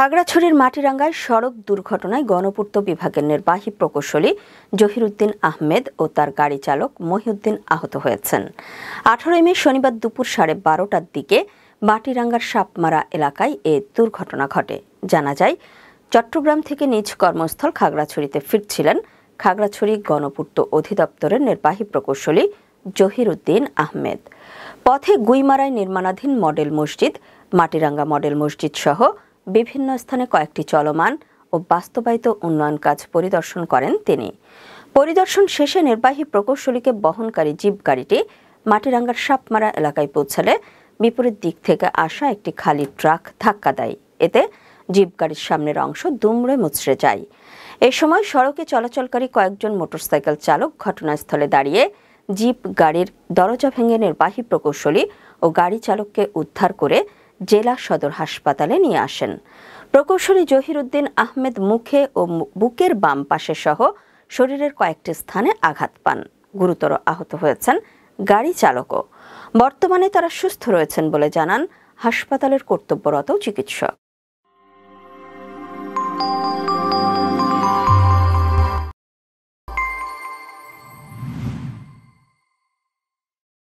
খাগড়াছড়ির মাটিরাঙ্গায় সড়ক দুর্ঘটনায় গণপূর্ত বিভাগের নির্বাহী প্রকৌশলী জহিরুদ্দিন আহমেদ ও তার গাড়ি চালক মহিউদ্দিন আহত হয়েছেন। 18 মে শনিবার দুপুর 12:30টার দিকে মাটিরাঙ্গার সাপমারা এলাকায় এ দুর্ঘটনা ঘটে। জানা যায়, চট্টগ্রাম থেকে নিজ কর্মস্থল খাগড়াছড়িতে ফিরছিলেন খাগড়াছড়ি গণপূর্ত অধিদপ্তরের নির্বাহী প্রকৌশলী জহিরুদ্দিন আহমেদ। পথে গুইমারায় নির্মাণাধীন মডেল মসজিদ, মাটিরাঙ্গা মডেল মসজিদ সহ বিভিন্ন স্থানে কয়েকটি চলমান ও বাস্তবায়িত উন্নয়ন কাজ পরিদর্শন করেন তিনি। পরিদর্শন শেষে নির্বাহী প্রকৌশলীকে বহনকারী জিপ গাড়িটি মাটিরাঙ্গার সাপমারা এলাকায় পৌঁছালে বিপরীত দিক থেকে আসা একটি খালি ট্রাক ধাক্কা দেয়। এতে জিপ গাড়ির সামনের অংশ দুমড়ে মুচড়ে যায়। এ সময় সড়কে চলাচলকারী কয়েকজন মোটরসাইকেল চালক ঘটনাস্থলে দাঁড়িয়ে জিপ গাড়ির দরজা ভেঙে নির্বাহী প্রকৌশলী ও গাড়ি চালককে উদ্ধার করে জেলা সদর হাসপাতালে নিয়ে আসেন। প্রকৌশলী জহিরুদ্দিন আহমেদ মুখে ও বুকের বাম পাশে সহ শরীরের কয়েকটি স্থানে আঘাত পান। গুরুতর আহত হয়েছেন গাড়ি চালকও। বর্তমানে তারা সুস্থ রয়েছেন বলে জানান হাসপাতালের কর্তব্যরত চিকিৎসক।